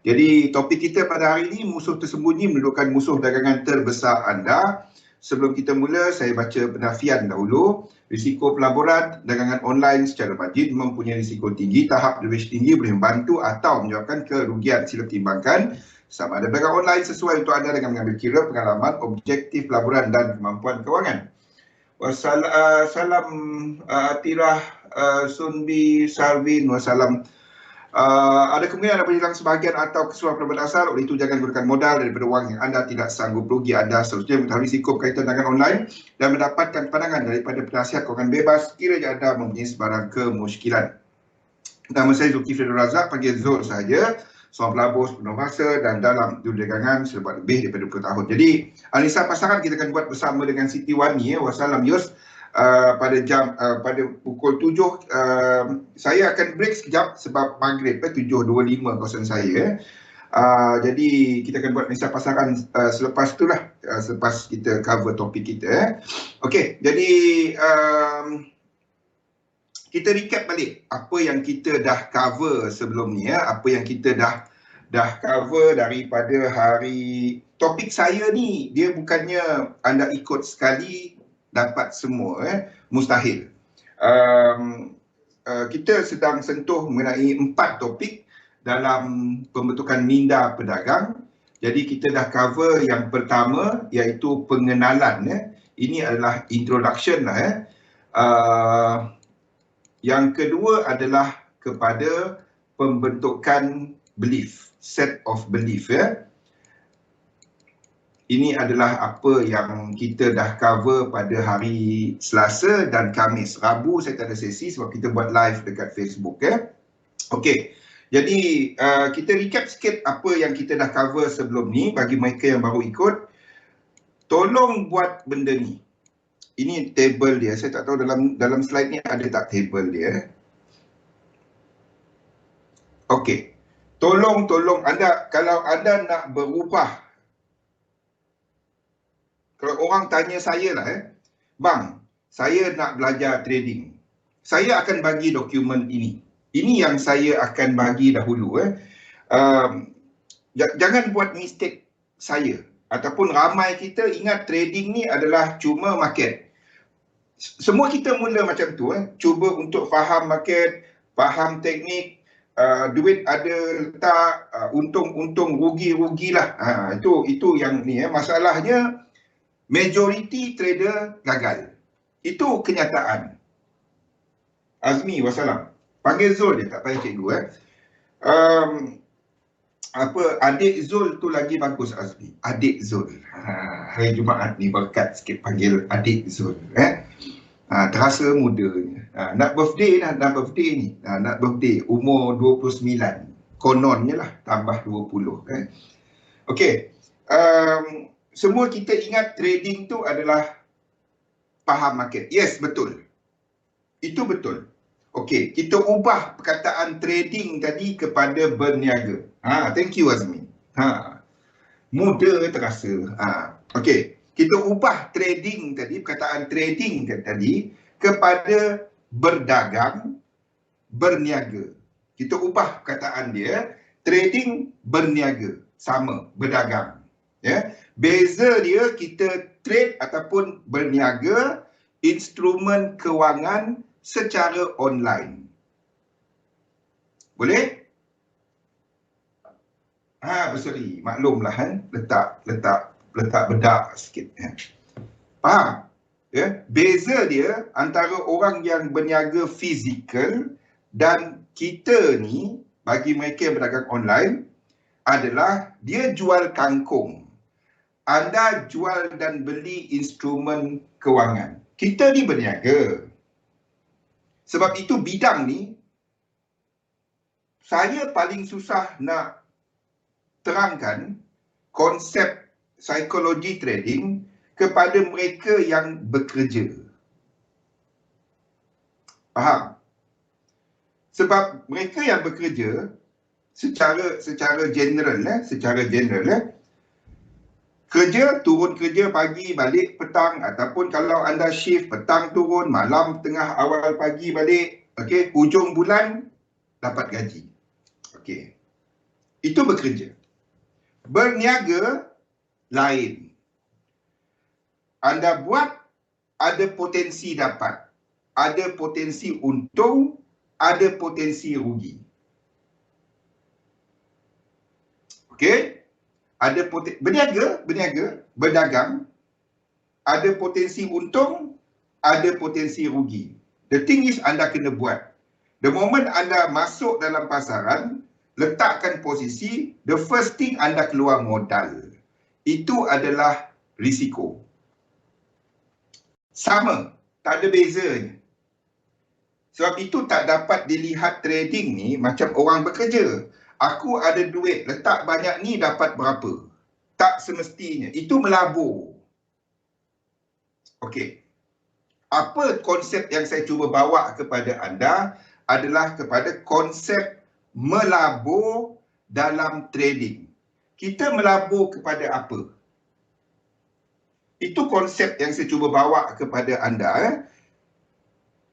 Jadi topik kita pada hari ini, musuh tersembunyi mendudukan musuh dagangan terbesar anda. Sebelum kita mula, saya baca penafian dahulu. Risiko pelaburan dagangan online secara margin mempunyai risiko tinggi, tahap leverage tinggi boleh membantu atau menyebabkan kerugian. Sila pertimbangkan sama ada dagangan online sesuai untuk anda dengan mengambil kira pengalaman, objektif pelaburan dan kemampuan kewangan. Salam Atirah Sunbi Sarvin. Wassalam. Ada kemungkinan dapat hilang sebahagian atau keseluruhan pelaburan asal, oleh itu jangan gunakan modal daripada wang yang anda tidak sanggup rugi. Anda seterusnya mengetahui risiko berkaitan dengan online dan mendapatkan pandangan daripada penasihat kewangan bebas kiranya anda mempunyai sebarang kemusykilan. Nama saya Zulkifli Abdul Razak, panggil Zul sahaja, seorang pelabur sepenuh masa dan dalam dunia dagangan selepas lebih daripada 20 tahun. Jadi analisa pasaran kita akan buat bersama dengan Siti Wani. Wassalam Yus. Pada pukul 7 saya akan break sekejap sebab maghrib 7.25 kawasan saya. Jadi kita akan buat analisa pasaran selepas itulah, selepas kita cover topik kita. Okey, jadi kita recap balik apa yang kita dah cover sebelum ni, apa yang kita dah cover daripada hari. Topik saya ni dia bukannya anda ikut sekali dapat semua, mustahil. Kita sedang sentuh mengenai 4 topik dalam pembentukan minda pedagang. Jadi kita dah cover yang pertama iaitu pengenalan. Ini adalah introduction lah. Yang kedua adalah kepada pembentukan belief, set of belief. Ini adalah apa yang kita dah cover pada hari Selasa dan Khamis. Rabu saya tak ada sesi sebab kita buat live dekat Facebook. Okey, jadi kita recap sikit apa yang kita dah cover sebelum ni bagi mereka yang baru ikut. Tolong buat benda ni. Ini table dia. Saya tak tahu dalam slide ni ada tak table dia. Okey. Tolong anda, kalau anda nak berubah. Kalau orang tanya saya lah, bang, saya nak belajar trading. Saya akan bagi dokumen ini. Ini yang saya akan bagi dahulu. Jangan buat mistake saya. Ataupun ramai kita ingat trading ni adalah cuma market. Semua kita mula macam tu. Cuba untuk faham market, faham teknik, duit ada letak, untung rugi-rugilah. Itu yang ni. Masalahnya, majoriti trader gagal. Itu kenyataan. Azmi, wassalam. Panggil Zul dia, tak payah cikgu. Adik Zul tu lagi bagus, Azmi. Adik Zul. Hari Jumaat ni berkat sikit panggil adik Zul. Terasa mudanya. Nak birthday ni. Nak birthday umur 29. Kononnya lah, tambah 20. Okey. Semua kita ingat trading tu adalah faham market. Yes, betul. Itu betul. Okey, kita ubah perkataan trading tadi kepada berniaga. Thank you Azmi. Mudah terasa. Okey, kita ubah trading tadi, perkataan trading tadi kepada berdagang, berniaga. Kita ubah perkataan dia, trading, berniaga. Sama, berdagang. Beza dia, kita trade ataupun berniaga instrumen kewangan secara online. Boleh? Berseri. Maklumlah letak bedak sikit. Faham? Beza dia antara orang yang berniaga fizikal dan kita ni, bagi mereka yang berdagang online, adalah dia jual kangkung. Anda jual dan beli instrumen kewangan. Kita ni berniaga. Sebab itu bidang ni, saya paling susah nak terangkan konsep psikologi trading kepada mereka yang bekerja. Faham? Sebab mereka yang bekerja secara general, kerja, turun kerja pagi, balik petang, ataupun kalau anda shift petang turun, malam tengah awal pagi balik, okey, hujung bulan dapat gaji. Okey. Itu bekerja. Berniaga lain. Anda buat, ada potensi dapat, ada potensi untung, ada potensi rugi. Okey? Ada potensi berniaga, berdagang, ada potensi untung, ada potensi rugi. The thing is, anda kena buat. The moment anda masuk dalam pasaran, letakkan posisi, the first thing anda keluar modal. Itu adalah risiko. Sama, tak ada bezanya. Sebab itu tak dapat dilihat trading ni macam orang bekerja. Aku ada duit, letak banyak ni dapat berapa. Tak semestinya. Itu melabur. Okey. Apa konsep yang saya cuba bawa kepada anda adalah kepada konsep melabur dalam trading. Kita melabur kepada apa? Itu konsep yang saya cuba bawa kepada anda.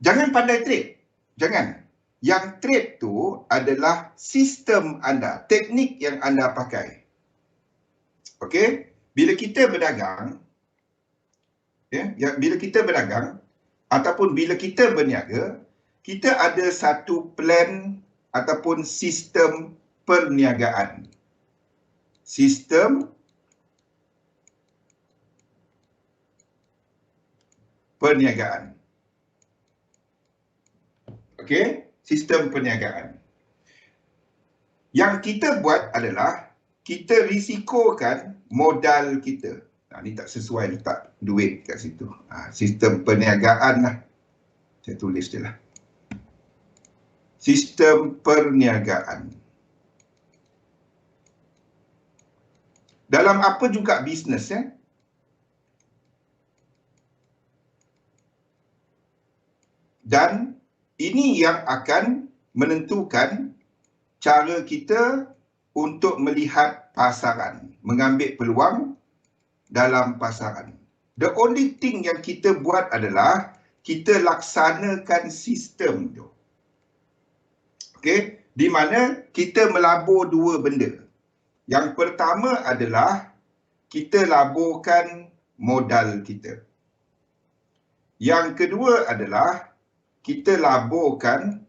Jangan pandai trade. Jangan. Yang trade tu adalah sistem anda, teknik yang anda pakai. Okey? Bila kita berdagang, bila kita berdagang ataupun bila kita berniaga, kita ada satu plan ataupun sistem perniagaan. Sistem perniagaan. Okey, sistem perniagaan. Yang kita buat adalah kita risikokan modal kita. Ni tak sesuai, letak duit kat situ. Sistem perniagaan lah. Saya tulis je lah. Sistem perniagaan. Dalam apa juga bisnes Dan ini yang akan menentukan cara kita untuk melihat pasaran, mengambil peluang dalam pasaran. The only thing yang kita buat adalah kita laksanakan sistem tu. Okey, di mana kita melabur dua benda. Yang pertama adalah kita laburkan modal kita. Yang kedua adalah kita laburkan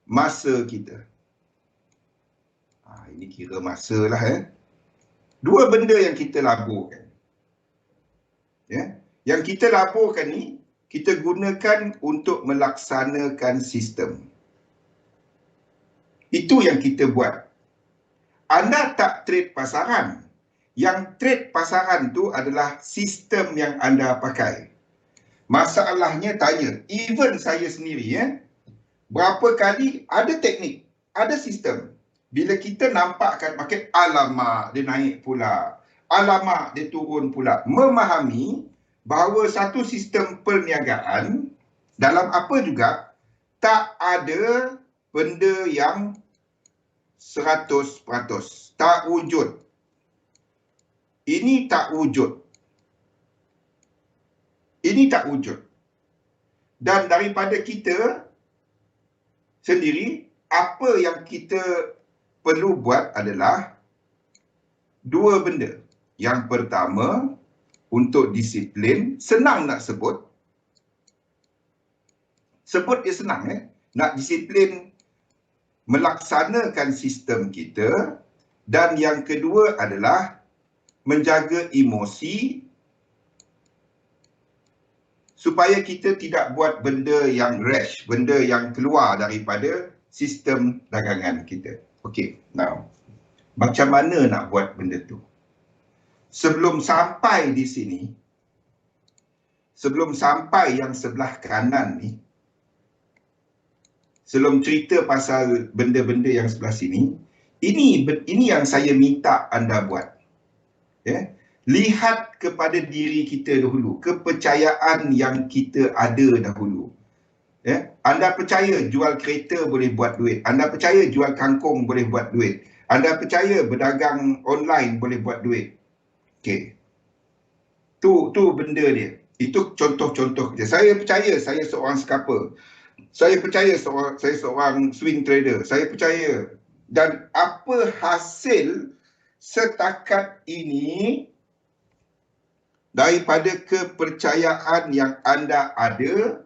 masa kita. Ini kira masa lah. Dua benda yang kita laburkan. Yang kita laburkan ni, kita gunakan untuk melaksanakan sistem. Itu yang kita buat. Anda tak trade pasaran. Yang trade pasaran tu adalah sistem yang anda pakai. Masalahnya tanya, even saya sendiri, berapa kali ada teknik, ada sistem. Bila kita nampakkan market, alamak dia naik pula, alamak dia turun pula. Memahami bahawa satu sistem perniagaan, dalam apa juga, tak ada benda yang 100%. Tak wujud. Ini tak wujud. Ini tak wujud. Dan daripada kita sendiri, apa yang kita perlu buat adalah dua benda. Yang pertama, untuk disiplin, senang nak sebut. Sebut dia senang, nak disiplin melaksanakan sistem kita. Dan yang kedua adalah menjaga emosi supaya kita tidak buat benda yang rash, benda yang keluar daripada sistem dagangan kita. Okey, now macam mana nak buat benda tu? Sebelum sampai di sini, sebelum sampai yang sebelah kanan ni, sebelum cerita pasal benda-benda yang sebelah sini, ini yang saya minta anda buat. Lihat kepada diri kita dahulu, kepercayaan yang kita ada dahulu. Anda percaya jual kereta boleh buat duit, anda percaya jual kangkung boleh buat duit, anda percaya berdagang online boleh buat duit. Okey. Tu benda dia. Itu contoh-contoh je. Saya percaya, saya seorang scalper. Saya percaya saya seorang swing trader. Saya percaya. Dan apa hasil setakat ini daripada kepercayaan yang anda ada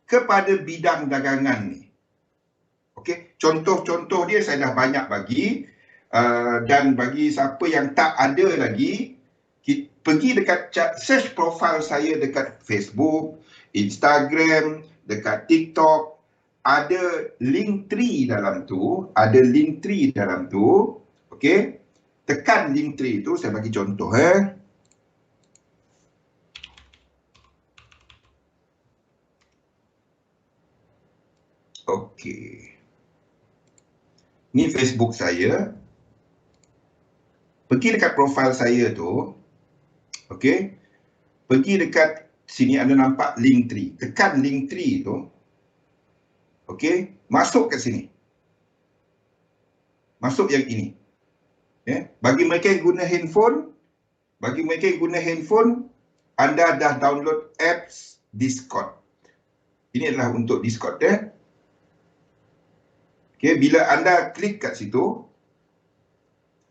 kepada bidang dagangan ni. Okey, contoh-contoh dia saya dah banyak bagi, dan bagi siapa yang tak ada lagi, pergi dekat search profile saya dekat Facebook, Instagram, dekat TikTok, ada Linktree dalam tu, okey. Tekan Linktree tu, saya bagi contoh Okey. Ni Facebook saya. Pergi dekat profil saya tu. Okey. Pergi dekat sini anda nampak Linktree. Tekan Linktree tu. Okey. Masuk ke sini. Masuk yang ini. Bagi mereka yang guna handphone, anda dah download apps Discord. Ini adalah untuk Discord Okay, bila anda klik kat situ,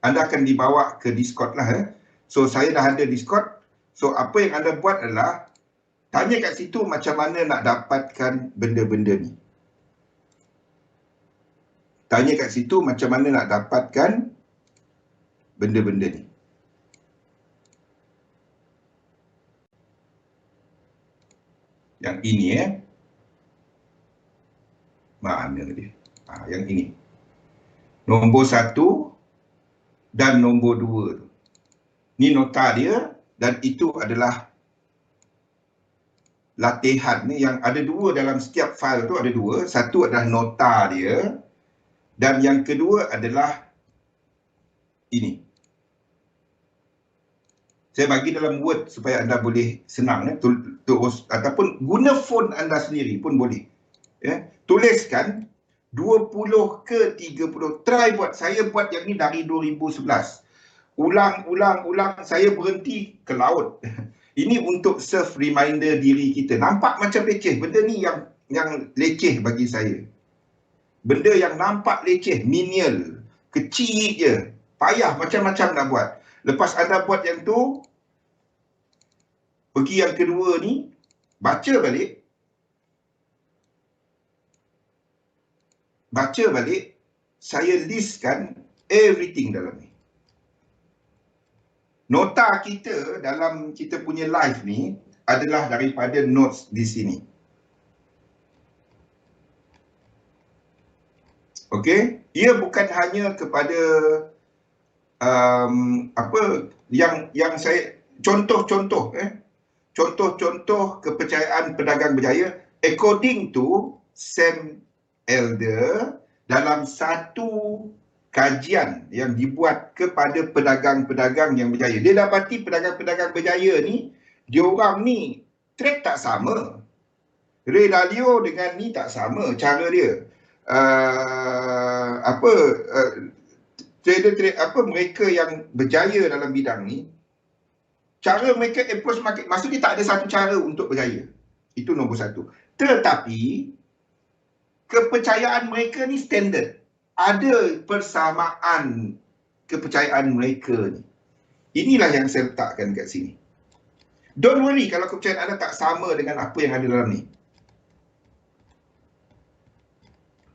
anda akan dibawa ke Discord lah. So, saya dah ada Discord. So, apa yang anda buat adalah tanya kat situ macam mana nak dapatkan benda-benda ni. Tanya kat situ macam mana nak dapatkan benda-benda ni. Yang ini mana dia? Yang ini. Nombor 1 dan nombor 2 tu. Ni nota dia dan itu adalah latihan ni yang ada 2 dalam setiap file tu, ada 2. Satu adalah nota dia dan yang kedua adalah ini. Saya bagi dalam Word supaya anda boleh senang terus ataupun guna phone anda sendiri pun boleh. Tuliskan 20 ke 30. Try buat. Saya buat yang ni dari 2011. Ulang. Saya berhenti ke laut. Ini untuk self reminder diri kita. Nampak macam leceh. Benda ni yang leceh bagi saya. Benda yang nampak leceh, menial, kecil je. Payah macam-macam nak buat. Lepas anda buat yang tu, pergi yang kedua ni, baca balik. Saya listkan everything dalam ni. Nota kita dalam kita punya live ni adalah daripada notes di sini. Okey, ia bukan hanya kepada yang saya contoh-contoh kepercayaan pedagang berjaya according to Sam Elder dalam satu kajian yang dibuat kepada pedagang-pedagang yang berjaya. Dia dapati pedagang-pedagang berjaya ni, diorang ni trade tak sama. Ray Dalio dengan ni tak sama cara dia. Trader mereka yang berjaya dalam bidang ni, cara mereka approach market, maksudnya tak ada satu cara untuk berjaya. Itu nombor 1. Tetapi kepercayaan mereka ni standard. Ada persamaan kepercayaan mereka ni. Inilah yang saya letakkan kat sini. Don't worry kalau kepercayaan anda tak sama dengan apa yang ada dalam ni.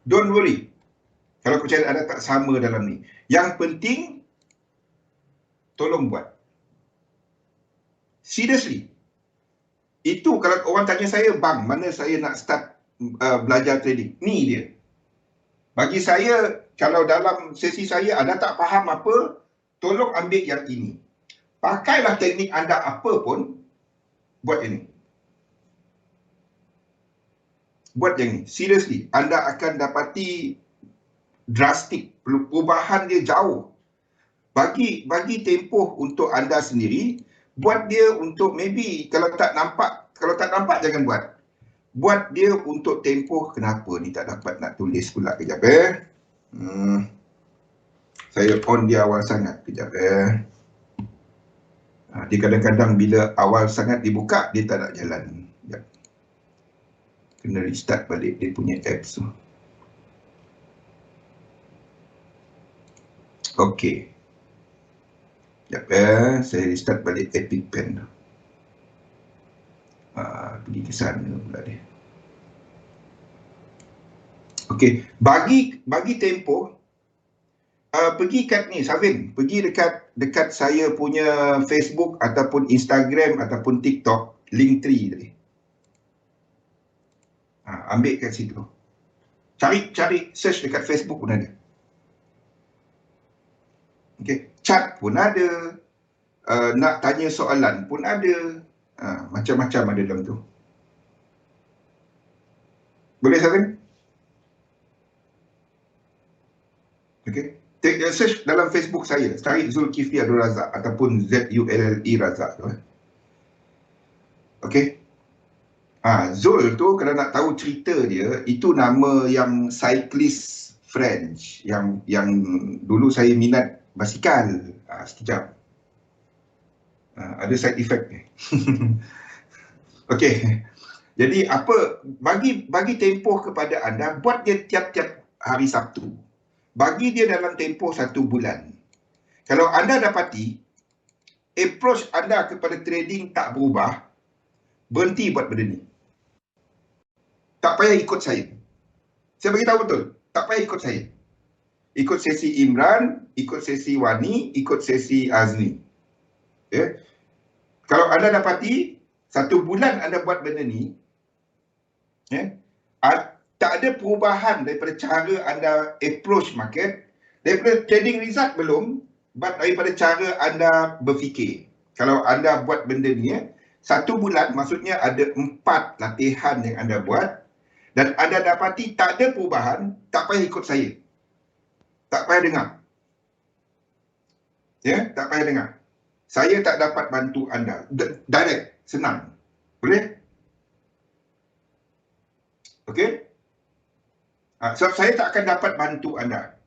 Don't worry kalau kepercayaan anda tak sama dalam ni. Yang penting, tolong buat. Seriously. Itu kalau orang tanya saya, bang, mana saya nak start belajar trading? Ni dia. Bagi saya, kalau dalam sesi saya anda tak faham apa, tolong ambil yang ini. Pakailah teknik anda apa pun, buat ini. Buat yang ni. Seriously, anda akan dapati drastik, perubahan dia jauh. Bagi tempoh untuk anda sendiri, buat dia untuk maybe kalau tak nampak jangan buat. Buat dia untuk tempoh. Kenapa ni tak dapat nak tulis pula? Kejap saya on dia awal sangat. Kejap dia kadang-kadang bila awal sangat dibuka, dia tak nak jalan. Kejap. Kena restart balik dia punya apps tu. Okey. Sekejap saya restart balik Epic Pen tu. Pergi ke sana pula dia. Okey, bagi tempoh, pergi kat ni Savin, pergi dekat saya punya Facebook ataupun Instagram ataupun TikTok, Linktree tadi. Ambil kat situ. Cari search dekat Facebook pun ada. Okey, chat pun ada. Nak tanya soalan pun ada. Macam-macam ada dalam tu. Boleh Savin? Okey. Search dalam Facebook saya, cari Zulkifli Abdul Razak ataupun ZULLE Razak tu. Okey. Zul tu kalau nak tahu cerita dia, itu nama yang cyclist French yang dulu saya minat basikal. Sekejap. Ada side effect ni. Okey. Jadi bagi tempoh kepada anda, buat dia tiap-tiap hari Sabtu. Bagi dia dalam tempoh 1 bulan. Kalau anda dapati approach anda kepada trading tak berubah, berhenti buat benda ni. Tak payah ikut saya. Saya beritahu betul. Tak payah ikut saya. Ikut sesi Imran, ikut sesi Wani, ikut sesi Azni. Okay? Kalau anda dapati 1 bulan anda buat benda ni, tak ada perubahan daripada cara anda approach market, daripada trading result belum, daripada cara anda berfikir. Kalau anda buat benda ni, 1 bulan maksudnya ada 4 latihan yang anda buat, dan anda dapati tak ada perubahan, tak payah ikut saya. Tak payah dengar. Tak payah dengar. Saya tak dapat bantu anda. Direct, senang. Boleh? Okey? Sebab saya tak akan dapat bantu anda.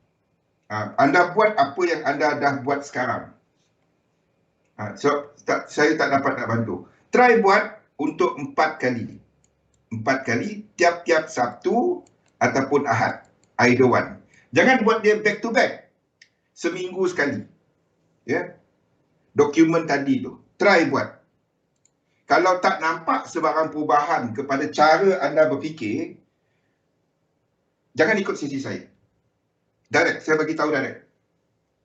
Anda buat apa yang anda dah buat sekarang. Saya tak dapat nak bantu. Try buat untuk 4 kali. 4 kali tiap-tiap Sabtu ataupun Ahad. Either one. Jangan buat dia back to back. Seminggu sekali. Dokumen tadi tu. Try buat. Kalau tak nampak sebarang perubahan kepada cara anda berfikir, jangan ikut sesi saya. Direct. Saya bagi tahu direct.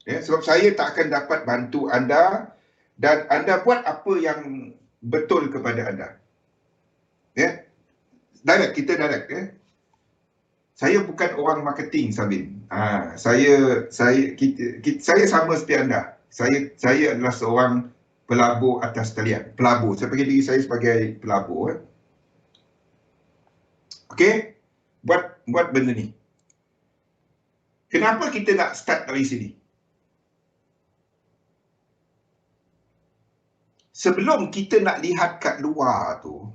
Sebab saya tak akan dapat bantu anda dan anda buat apa yang betul kepada anda. Direct, kita direct. Saya bukan orang marketing, Sabin. Saya sama seperti anda. Saya adalah seorang pelabur atas talian. Pelabur. Saya panggil diri saya sebagai pelabur. Okey? Buat benda ni. Kenapa kita nak start dari sini? Sebelum kita nak lihat kat luar tu,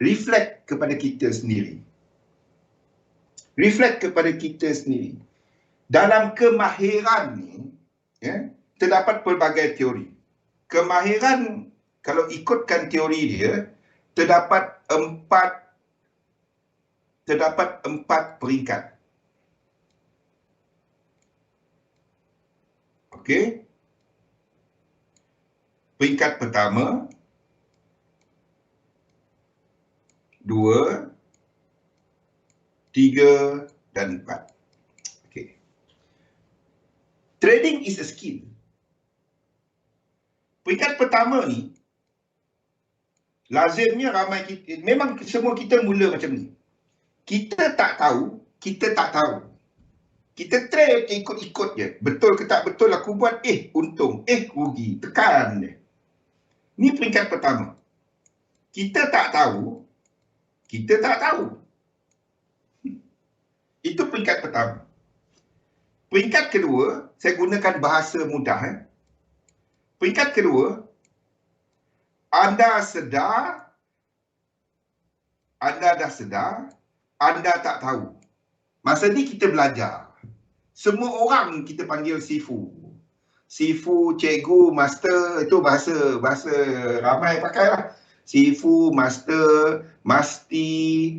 reflect kepada kita sendiri. Reflect kepada kita sendiri. Dalam kemahiran ni, terdapat pelbagai teori. Kemahiran, kalau ikutkan teori dia, terdapat empat peringkat. Okey? Peringkat pertama, 2, 3 dan 4. Okey. Trading is a skill. Peringkat pertama ni, lazimnya ramai kita, memang semua kita mula macam ni. Kita tak tahu. Kita trade ikut-ikut je. Betul ke tak betul aku buat, untung, rugi, tekan dia. Ni peringkat pertama. Kita tak tahu. Itu peringkat pertama. Peringkat kedua, saya gunakan bahasa mudah. Peringkat kedua, anda dah sedar, anda tak tahu. Masa ni kita belajar. Semua orang kita panggil sifu. Sifu, cikgu, master, itu bahasa ramai pakai lah. Sifu, Master, Masti,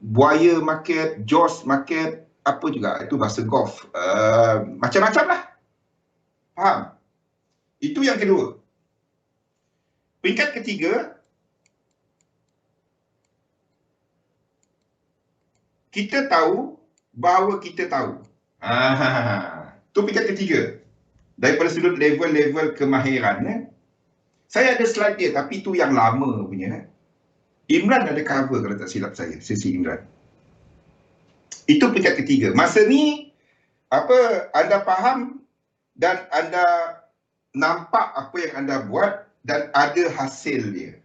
Buaya Market, Jaws Market, apa juga, itu bahasa golf. Macam-macam lah. Faham? Itu yang kedua. Peringkat ketiga, kita tahu bahawa kita tahu. Itu peringkat ketiga. Daripada sudut level-level kemahiran. Saya ada slide dia, tapi itu yang lama punya. Imran ada cover kalau tak silap saya, sesi Imran. Itu peringkat ketiga. Masa ni, anda faham dan anda nampak apa yang anda buat dan ada hasil dia.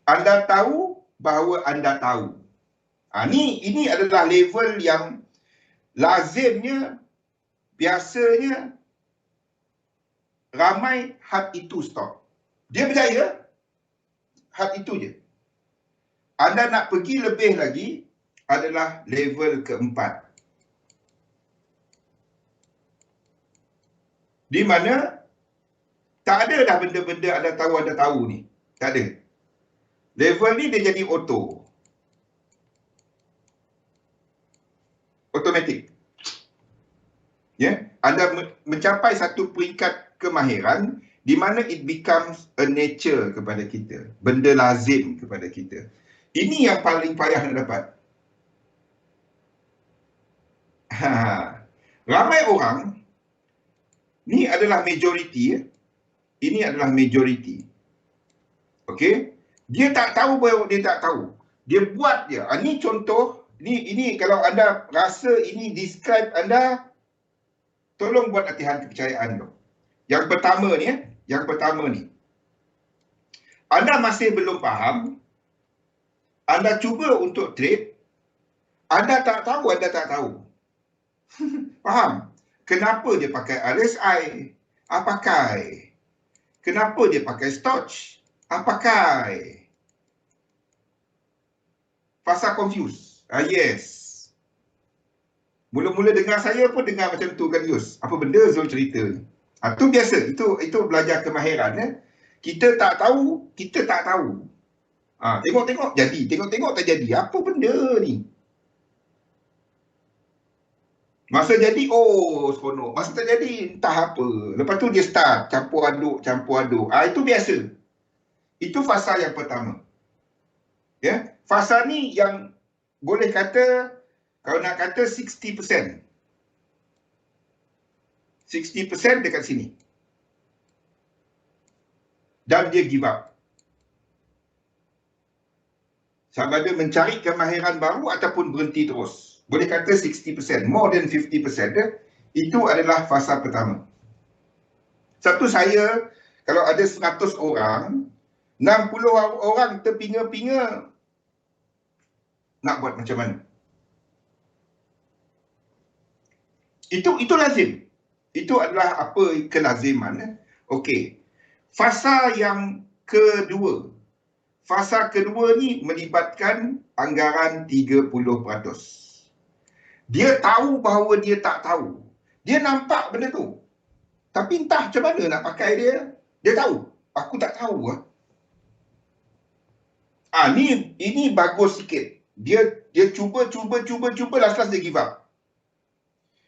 Anda tahu bahawa anda tahu. Ini adalah level yang lazimnya, biasanya ramai had itu stop. Dia berjaya, had itu je. Anda nak pergi lebih lagi adalah level keempat. Di mana tak ada dah benda-benda anda tahu ni. Tak ada. Level ni dia jadi auto. Automatik. Ya, anda mencapai satu peringkat kemahiran di mana it becomes a nature kepada kita, benda lazim kepada kita. Ini yang paling payah nak dapat. Ramai orang, ni adalah majoriti, ini adalah majoriti. Okey, dia tak tahu bahawa dia tak tahu. Dia buat dia. Ini contoh, ini kalau anda rasa ini describe anda, tolong buat latihan kepercayaan tu. Yang pertama ni. Anda masih belum faham, anda cuba untuk trade, anda tak tahu. Faham? Kenapa dia pakai RSI? Pakai. Kenapa dia pakai Stoch? Pakai. Pasal confuse. Yes. Mula-mula dengar saya pun dengar macam tu kan, Yus. Apa benda Zul cerita ni? Itu biasa. Itu belajar kemahiran. Kita tak tahu. Tengok-tengok jadi. Tengok-tengok tak jadi. Apa benda ni? Masa jadi, seronok. Masa tak jadi, entah apa. Lepas tu dia start. Campur aduk. Itu biasa. Itu fasa yang pertama. Ya, fasa ni yang boleh kata, kalau nak kata 60%. 60% dekat sini. Dan dia give up. Sama ada mencari kemahiran baru ataupun berhenti terus. Boleh kata 60%, more than 50%. Itu adalah fasa pertama. Satu saya, kalau ada 100 orang, 60 orang terpinga-pinga, nak buat macam mana? Itu lazim. Itu adalah apa kelaziman. Okey. Fasa yang kedua. Fasa kedua ni melibatkan anggaran 30%. Dia tahu bahawa dia tak tahu. Dia nampak benda tu. Tapi entah macam mana nak pakai dia. Dia tahu. Aku tak tahu. Ini bagus sikit. Dia cuba, last dia give up.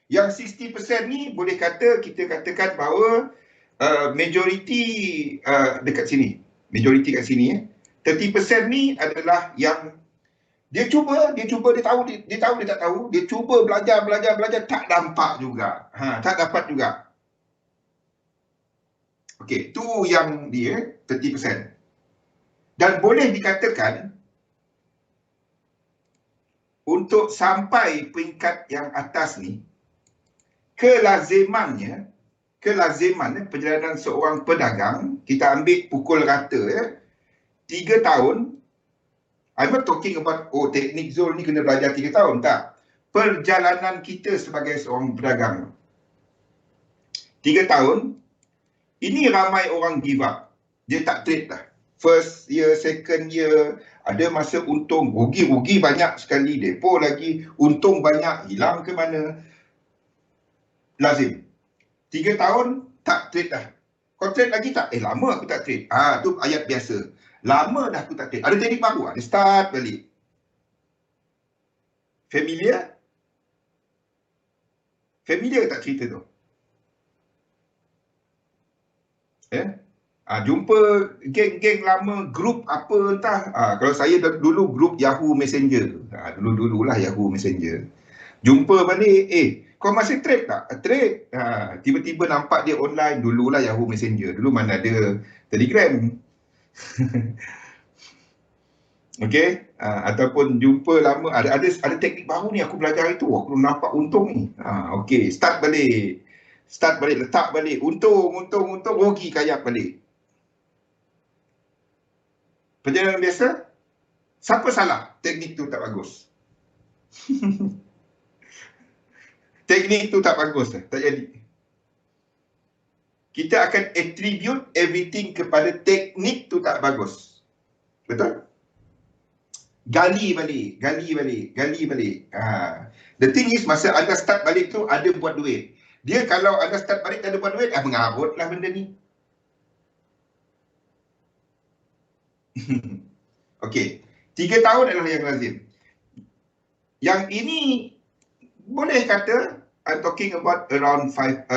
Yang 60% ni boleh kata, kita katakan bahawa majoriti dekat sini. Majoriti kat sini. 30% ni adalah yang dia cuba, dia tahu, dia tak tahu. Dia cuba belajar, tak nampak juga. Tak dapat juga. Okey, tu yang dia 30%. Dan boleh dikatakan untuk sampai peringkat yang atas ni, kelaziman perjalanan seorang pedagang, kita ambil pukul rata 3 tahun. I'm not talking about teknik Zul ni kena belajar 3 tahun, tak. Perjalanan kita sebagai seorang pedagang 3 tahun, ini ramai orang give up. Dia tak trade dah. First year, second year, ada masa untung, rugi banyak sekali, depo lagi, untung banyak, hilang ke mana. Lazim. 3 tahun tak trade dah. Kau trade lagi tak? Lama aku tak trade. Tu ayat biasa. Lama dah aku tak trade. Ada teknik baru? Ada start balik. Familiar? Familiar tak cerita tu? Jumpa geng-geng lama, grup apa entah. Kalau saya dulu grup Yahoo Messenger. Dulu-dululah Yahoo Messenger. Jumpa balik, kau masih trade tak? Trade. Tiba-tiba nampak dia online. Dululah Yahoo Messenger. Dulu mana ada Telegram. Okey, ataupun jumpa lama, ada teknik baru ni aku belajar itu, aku nampak untung ni. Okey, start balik, letak balik, untung, rugi kayak balik. Perjalanan biasa, siapa salah? Teknik tu tak bagus. Teknik tu tak bagus, tak jadi. Kita akan attribute everything kepada teknik tu tak bagus. Betul? Gali balik. The thing is, masa anda start balik tu, ada buat duit. Dia kalau anda start balik tak ada buat duit, mengarut lah benda ni. Okey, 3 tahun adalah yang lazim. Yang ini boleh kata I'm talking about around 7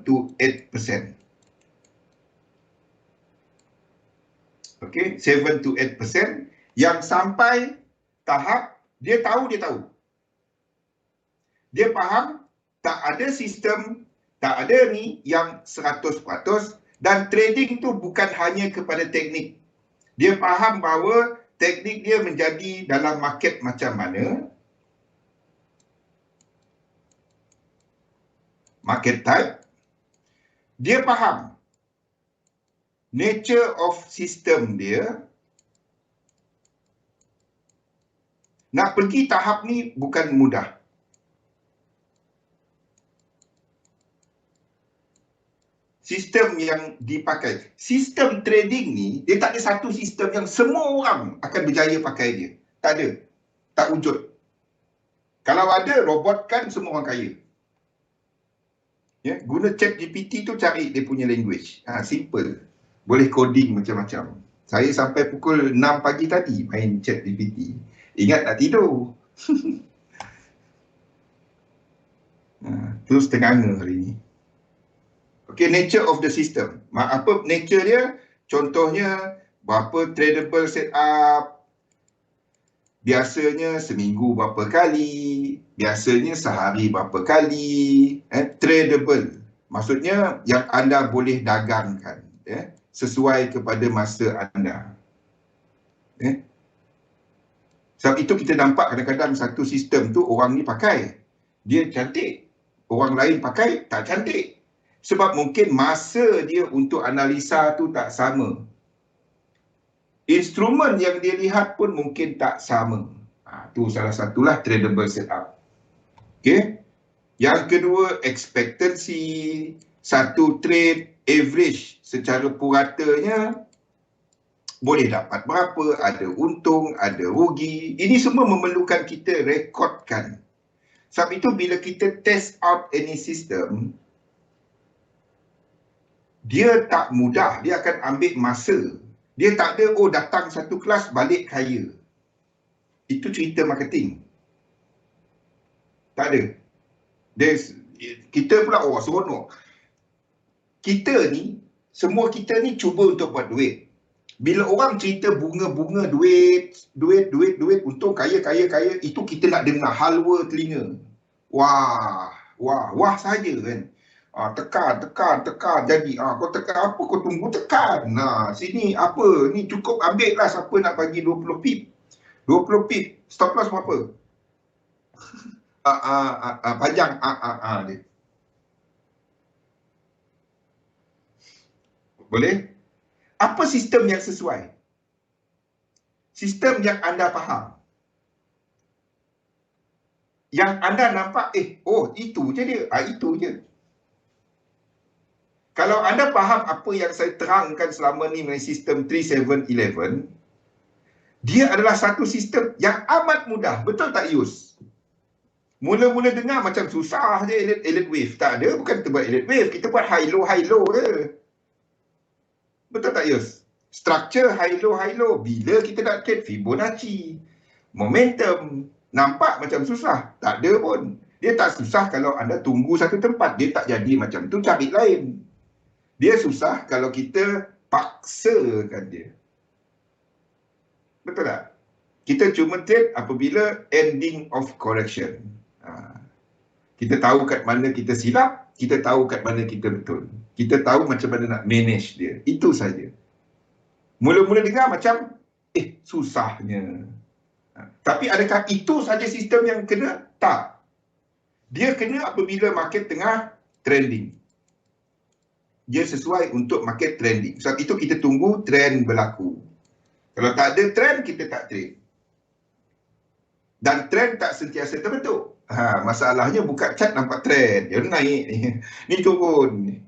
to 8%. Okey, 7 to 8% yang sampai tahap dia tahu. Dia faham tak ada sistem, tak ada ni yang 100%, dan trading tu bukan hanya kepada teknik. Dia faham bahawa teknik dia menjadi dalam market macam mana, market type. Dia faham nature of system dia. Nak pergi tahap ni bukan mudah. Sistem yang dipakai, sistem trading ni, dia tak ada satu sistem yang semua orang akan berjaya pakai dia. Tak ada. Tak wujud. Kalau ada, robot kan semua orang kaya. Guna ChatGPT tu cari dia punya language. Simple. Boleh coding macam-macam. Saya sampai pukul 6 pagi tadi main ChatGPT. Ingat nak tidur. Terus tengah hari ni. Okay, nature of the system. Apa nature dia? Contohnya, berapa tradable setup, biasanya seminggu berapa kali, biasanya sehari berapa kali. Tradable. Maksudnya yang anda boleh dagangkan. Sesuai kepada masa anda. Sebab itu kita nampak kadang-kadang satu sistem tu orang ni pakai. Dia cantik. Orang lain pakai tak cantik. Sebab mungkin masa dia untuk analisa tu tak sama. Instrumen yang dia lihat pun mungkin tak sama. Tu salah satulah tradable setup. Okay. Yang kedua, expectancy. Satu trade average secara puratanya boleh dapat berapa, ada untung, ada rugi. Ini semua memerlukan kita rekodkan. Sebab itu bila kita test out any system, dia tak mudah, dia akan ambil masa. Dia tak ada, datang satu kelas balik kaya. Itu cerita marketing. Tak ada. Kita pula, seronok. Semua kita ni cuba untuk buat duit. Bila orang cerita bunga-bunga, duit, untung kaya, itu kita nak dengar halwa telinga. Wah saja kan. Tekan. Jadi, kau tekan apa? Kau tunggu tekan. Sini apa? Ni cukup ambil lah siapa nak bagi 20 pip. 20 pip. Stop loss berapa? Panjang. Dia. Boleh? Apa sistem yang sesuai? Sistem yang anda faham. Yang anda nampak, itu je dia. Itu je. Kalau anda faham apa yang saya terangkan selama ni mengenai sistem 3711, dia adalah satu sistem yang amat mudah. Betul tak, Yus? Mula-mula dengar macam susah je elite wave. Tak ada, bukan kita buat elite wave. Kita buat high-low je. Betul tak, Yus? Structure high-low. Bila kita nak trade Fibonacci, momentum, nampak macam susah. Tak ada pun. Dia tak susah kalau anda tunggu satu tempat. Dia tak jadi macam tu, cari lain. Dia susah kalau kita paksakan dia. Betul tak? Kita cuma trade apabila ending of correction. Kita tahu kat mana kita silap, kita tahu kat mana kita betul. Kita tahu macam mana nak manage dia. Itu saja. Mula-mula dengar macam, susahnya. Tapi adakah itu saja sistem yang kena? Tak. Dia kena apabila market tengah trending. Dia sesuai untuk market trending. Sebab itu kita tunggu trend berlaku. Kalau tak ada trend, kita tak trade. Dan trend tak sentiasa terbentuk. Masalahnya buka chart nampak trend. Dia naik ni. Ni turun.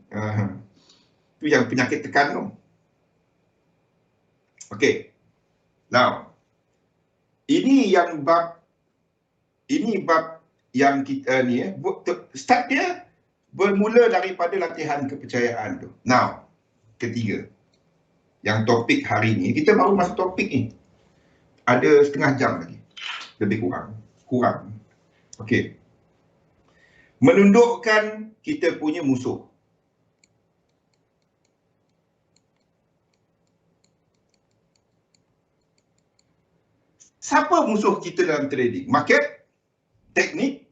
Itu yang penyakit tekan tu. Okey. Now, ini bab yang kita ni start dia bermula daripada latihan kepercayaan tu. Now, ketiga. Yang topik hari ni, kita baru masuk topik ni. Ada setengah jam lagi. Lebih kurang. Okey. Menundukkan kita punya musuh. Siapa musuh kita dalam trading? Market? Teknik?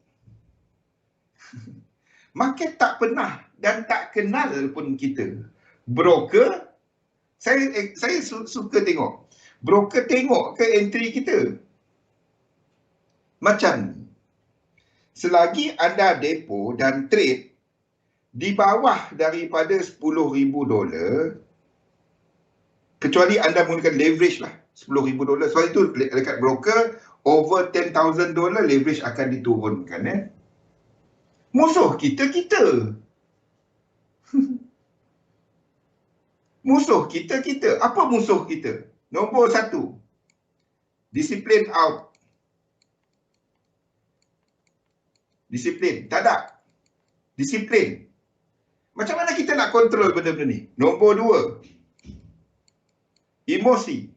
Market tak pernah dan tak kenal pun kita. Broker? Saya suka tengok. Broker tengok ke entry kita? Macam ni. Selagi anda depo dan trade di bawah daripada $10,000, kecuali anda menggunakan leverage lah, $10,000. Sebab itu dekat broker, over $10,000 leverage akan diturunkan. Musuh kita. Musuh kita. Apa musuh kita? Nombor 1, disiplin out. Disiplin. Tak ada. Disiplin. Macam mana kita nak kontrol benda-benda ni? Nombor 2, emosi.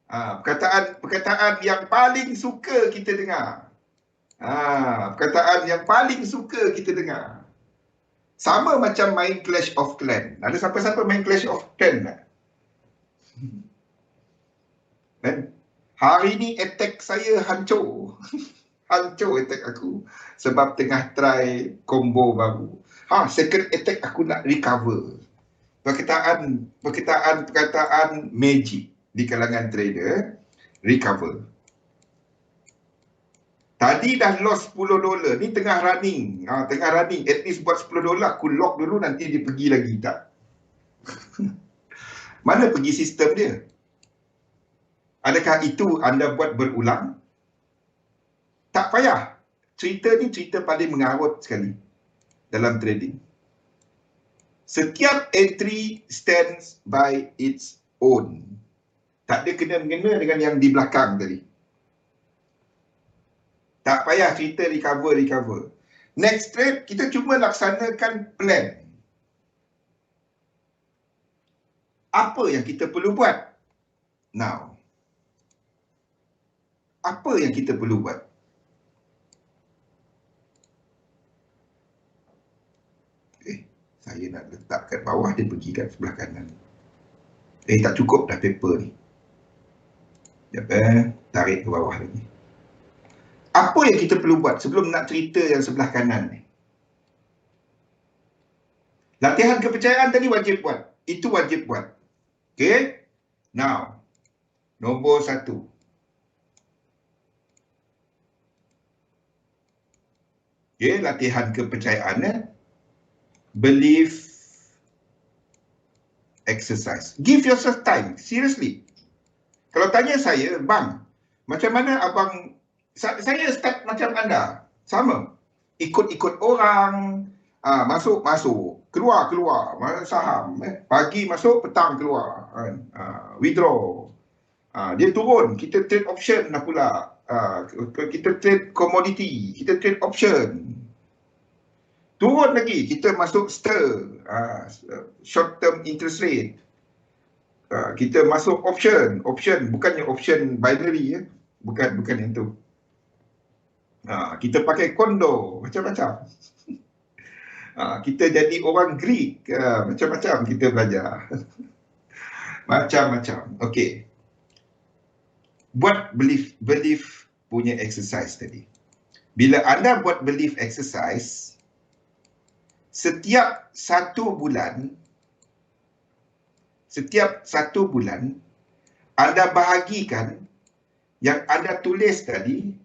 Perkataan yang paling suka kita dengar. Perkataan yang paling suka kita dengar. Sama macam main Clash of Clans. Ada siapa-siapa main Clash of Clans tak? Hari ni attack saya hancur. Hancur attack aku. Sebab tengah try combo baru. Second attack aku nak recover. Perkataan magic di kalangan trader, recover. Tadi dah loss $10, ni tengah running. At least buat $10, aku lock dulu, nanti dia pergi lagi. Tak. Mana pergi sistem dia? Adakah itu anda buat berulang? Tak payah. Cerita ni cerita paling mengarut sekali dalam trading. Setiap entry stands by its own. Tak ada kena-mengena dengan yang di belakang tadi. Tak payah cerita recover. Next trade, kita cuma laksanakan plan. Apa yang kita perlu buat? Now. Apa yang kita perlu buat? Saya nak letak kat bawah, dia pergi kat sebelah kanan. Tak cukup dah paper ni. Tarik ke bawah lagi. Apa yang kita perlu buat sebelum nak cerita yang sebelah kanan ni? Latihan kepercayaan tadi wajib buat. Itu wajib buat. Okay? Now, nombor 1. Okay, latihan kepercayaan. Belief exercise. Give yourself time. Seriously. Kalau tanya saya, bang, macam mana abang, saya start macam anda. Sama. Ikut-ikut orang, masuk, keluar, saham. Pagi masuk, petang keluar. Withdraw. Dia turun, kita trade option dah pula. Kita trade komoditi, kita trade option. Turun lagi, kita masuk short term interest rate. Kita masuk option, bukannya option binary ya. Bukan yang tu. Kita pakai kondo, macam-macam. Kita jadi orang Greek, macam-macam kita belajar. Macam-macam. Okey. Buat belief punya exercise tadi. Bila anda buat belief exercise, setiap satu bulan, anda bahagikan yang anda tulis tadi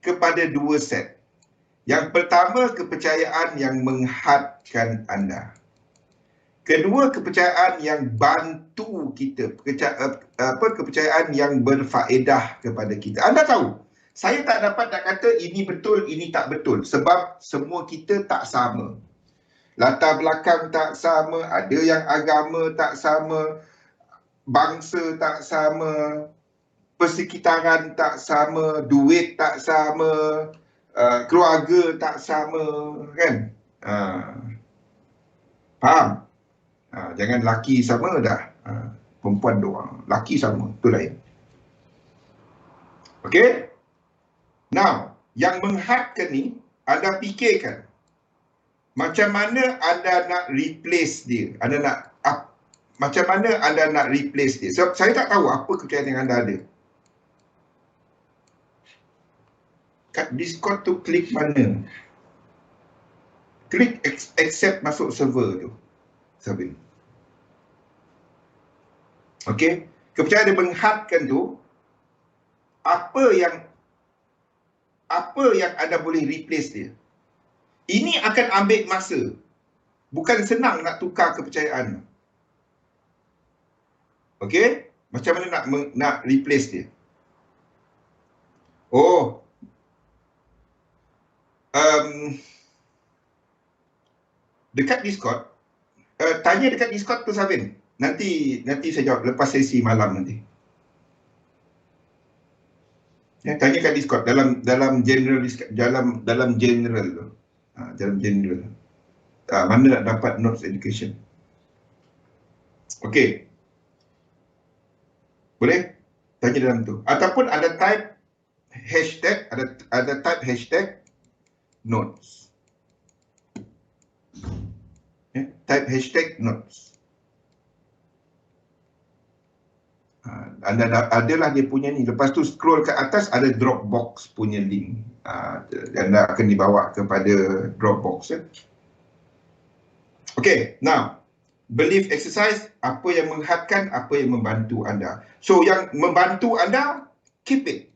kepada 2 set. Yang pertama, kepercayaan yang menghadkan anda. Kedua, kepercayaan yang bantu kita, kepercayaan yang berfaedah kepada kita. Anda tahu, saya tak dapat nak kata ini betul, ini tak betul. Sebab semua kita tak sama. Latar belakang tak sama, ada yang agama tak sama, bangsa tak sama, persekitaran tak sama, duit tak sama, keluarga tak sama, kan? Faham? Jangan laki sama dah, perempuan doang. Laki sama, tu lain. Okey? Now, yang menghadkan ni, anda fikirkan macam mana anda nak replace dia. Macam mana anda nak replace dia. Sebab saya tak tahu apa kepercayaan yang anda ada. Kat Discord tu klik mana? Klik accept masuk server tu. Sabin. Okey, kepercayaan dia menghadkan tu, apa yang anda boleh replace dia. Ini akan ambil masa. Bukan senang nak tukar kepercayaan. Okey, macam mana nak replace dia? Dekat Discord, tanya dekat Discord tu Sabin. Nanti saya jawab lepas sesi malam nanti. Ya, tanya kat Discord dalam general tu. Dalam general. Mana nak dapat notes education? Okey. Boleh? Tanya dalam tu. Ataupun ada type hashtag, ada type hashtag notes. Ya, type hashtag notes. Adalah dia punya ni. Lepas tu scroll ke atas ada Dropbox punya link. Anda akan dibawa kepada Dropbox. Ya? Okay, now belief exercise, apa yang menghadkan, apa yang membantu anda. So yang membantu anda, keep it.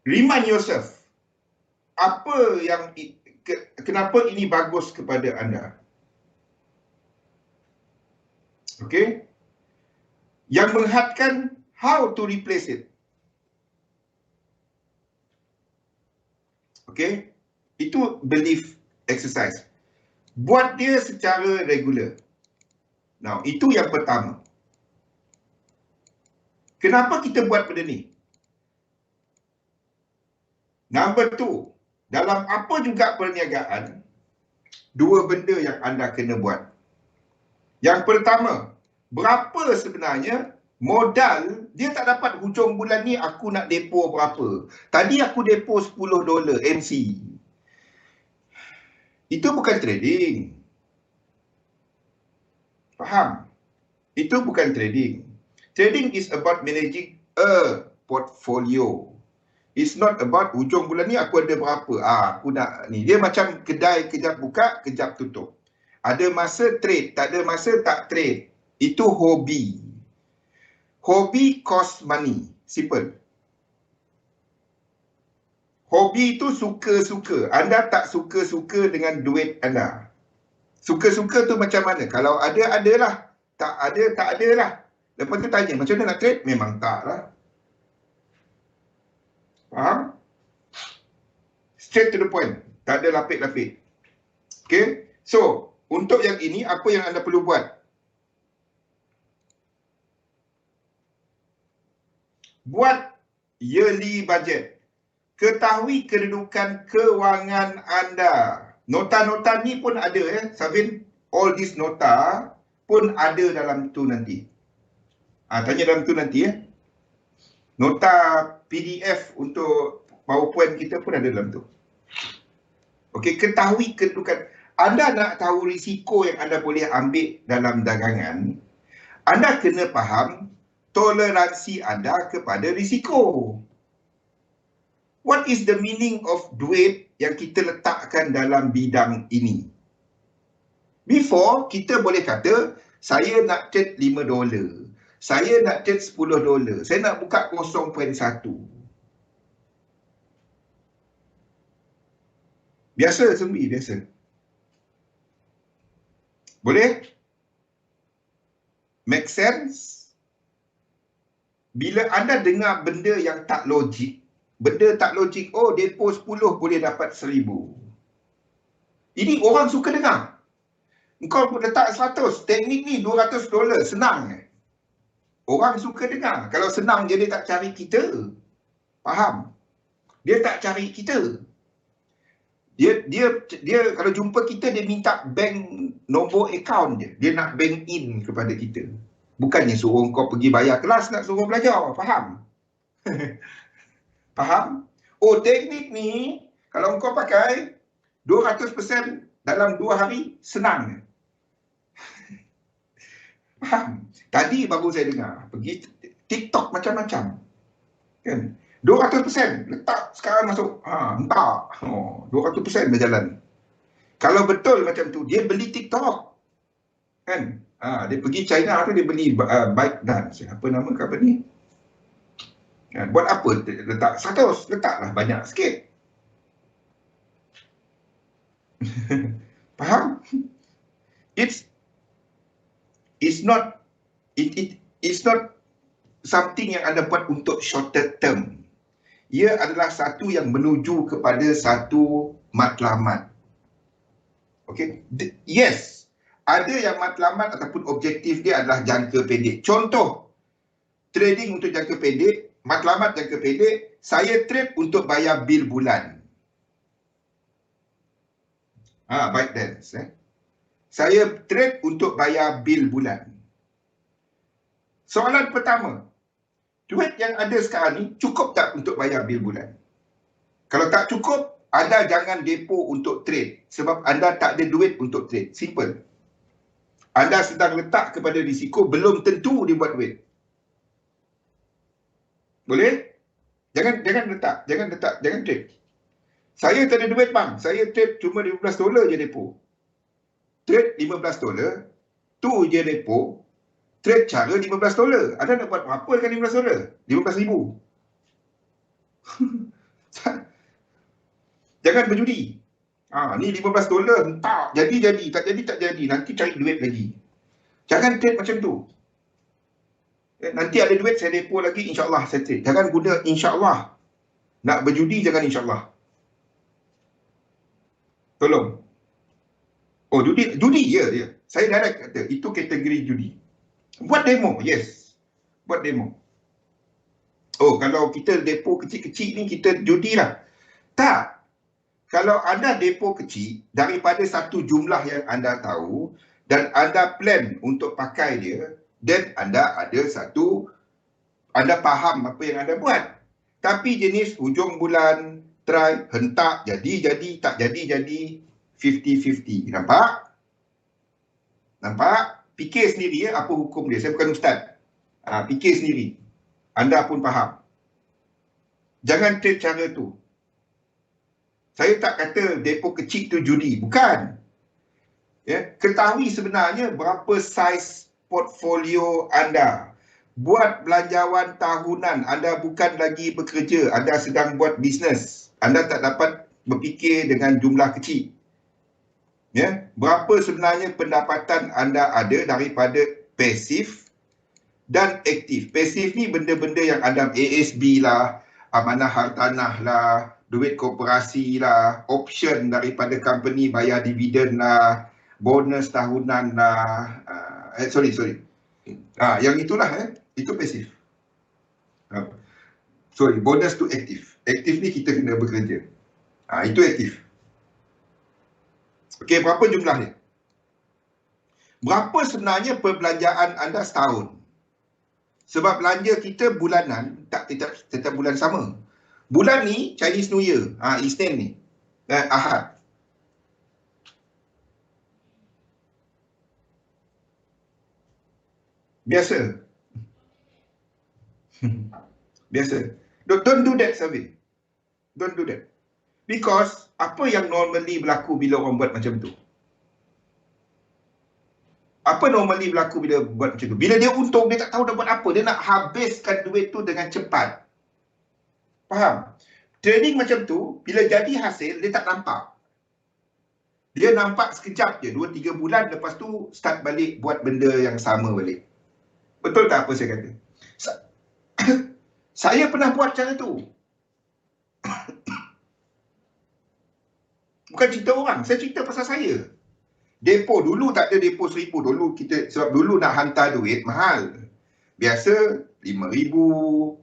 Remind yourself, apa yang kenapa ini bagus kepada anda. Okay. Yang menghadkan, how to replace it. Okay. Itu belief exercise. Buat dia secara regular. Now, itu yang pertama. Kenapa kita buat benda ni? Number 2, dalam apa juga perniagaan, 2 benda yang anda kena buat. Yang pertama, berapa sebenarnya modal, dia tak dapat hujung bulan ni aku nak depo berapa. Tadi aku depo $10 MC. Itu bukan trading. Faham? Itu bukan trading. Trading is about managing a portfolio. It's not about hujung bulan ni aku ada berapa. Aku nak ni. Dia macam kedai kejap buka, kejap tutup. Ada masa trade, tak ada masa tak trade. Itu hobi. Hobi cost money. Simple. Hobi itu suka-suka. Anda tak suka-suka dengan duit anda. Suka-suka tu macam mana? Kalau ada, adalah. Tak ada, tak adalah. Lepas tu tanya, macam mana nak trade? Memang tak lah. Faham? Straight to the point. Tak ada lapik-lapik. Okay? So, untuk yang ini, apa yang anda perlu buat? buat yearly budget. Ketahui kedudukan kewangan anda. Nota-nota ni pun ada Savin. All this nota pun ada dalam tu nanti. Tanya dalam tu nanti Nota PDF untuk PowerPoint kita pun ada dalam tu. Okey, ketahui kedudukan. Anda nak tahu risiko yang anda boleh ambil dalam dagangan, anda kena faham toleransi anda kepada risiko. What is the meaning of duit yang kita letakkan dalam bidang ini? Before, kita boleh kata, saya nak trade $5. Saya nak trade $10. Saya nak buka 0.1. Biasa, Sumbi, biasa. Boleh? Make sense? Bila anda dengar benda yang tak logik, oh depo 10 boleh dapat 1,000. Ini orang suka dengar. Engkau letak 100, teknik ni $200, senang. Orang suka dengar. Kalau senang dia tak cari kita. Faham? Dia tak cari kita. Dia kalau jumpa kita, dia minta bank nombor akaun dia. Dia nak bank in kepada kita. Bukannya suruh kau pergi bayar kelas, nak suruh belajar. Faham? Faham? Oh, teknik ni, kalau kau pakai 200% dalam 2 hari, senang. Faham? Tadi baru saya dengar, pergi TikTok macam-macam. Kan? 200% letak sekarang masuk. Entah. 200% dah jalan. Kalau betul macam tu, dia beli TikTok. Kan? Dia pergi China tu, dia beli ByteDance. Apa nama company? Buat apa? Letak 100. Letaklah banyak sikit. Faham? It's not something yang anda buat untuk shorter term. Ia adalah satu yang menuju kepada satu matlamat. Okay? Yes, ada yang matlamat ataupun objektif dia adalah jangka pendek. Contoh, trading untuk jangka pendek, matlamat jangka pendek, saya trade untuk bayar bil bulan. ByteDance. Saya trade untuk bayar bil bulan. Soalan pertama, duit yang ada sekarang ni cukup tak untuk bayar bil bulan? Kalau tak cukup, anda jangan depo untuk trade sebab anda tak ada duit untuk trade. Simple. Anda sedang letak kepada risiko, belum tentu dia buat duit. Boleh? Jangan trade. Saya tak ada duit bang, saya trade cuma $15 je depo. Trade $15, tu je depo. Trade cara $15. Anda nak buat apa dengan $15? 15,000. Jangan berjudi. Ni $15, entah jadi, tak jadi, nanti cari duit lagi. Jangan trade macam tu. Nanti ada duit saya depo lagi, insyaAllah saya trade. Jangan guna insyaAllah. Nak berjudi jangan insyaAllah. Tolong. Oh, judi ya. Saya direct kata, itu kategori judi. Buat demo, yes. Buat demo. Oh, kalau kita depo kecil-kecil ni, kita judi lah. Tak. Kalau anda depo kecil, daripada satu jumlah yang anda tahu, dan anda plan untuk pakai dia, dan anda ada anda faham apa yang anda buat. Tapi jenis hujung bulan, try, hentak, jadi, tak jadi, 50-50. Nampak? Fikir sendiri apa hukum dia. Saya bukan ustaz. Fikir sendiri. Anda pun faham. Jangan trade cara tu. Saya tak kata depo kecil tu judi. Bukan. Ketahui sebenarnya berapa saiz portfolio anda. Buat belanjawan tahunan. Anda bukan lagi bekerja. Anda sedang buat bisnes. Anda tak dapat berfikir dengan jumlah kecil. Berapa sebenarnya pendapatan anda ada daripada pasif dan aktif. Pasif ni benda-benda yang anda ASB lah, amanah hartanah lah, duit koperasi lah, option daripada company bayar dividen lah, bonus tahunan lah. Sorry. Yang itulah, itu pasif. Sorry, bonus tu aktif. Aktif ni kita kena bekerja. Itu aktif. Okey, berapa jumlah dia? Berapa sebenarnya perbelanjaan anda setahun? Sebab belanja kita bulanan, tetap bulan sama. Bulan ni Chinese New Year, Isnin ni, Ahad. Biasa. Biasa. Don't do that survey. Don't do that. Because apa yang normally berlaku bila orang buat macam tu? Apa normally berlaku bila buat macam tu? Bila dia untung, dia tak tahu dah buat apa. Dia nak habiskan duit tu dengan cepat. Faham? Trading macam tu, bila jadi hasil, dia tak nampak. Dia nampak sekejap je, 2-3 bulan, lepas tu start balik buat benda yang sama balik. Betul tak apa saya kata? Saya pernah buat cara tu. Bukan cerita orang, saya cerita pasal saya. Depo dulu tak ada depo 1,000 dulu kita, sebab dulu nak hantar duit mahal. Biasa 5,000,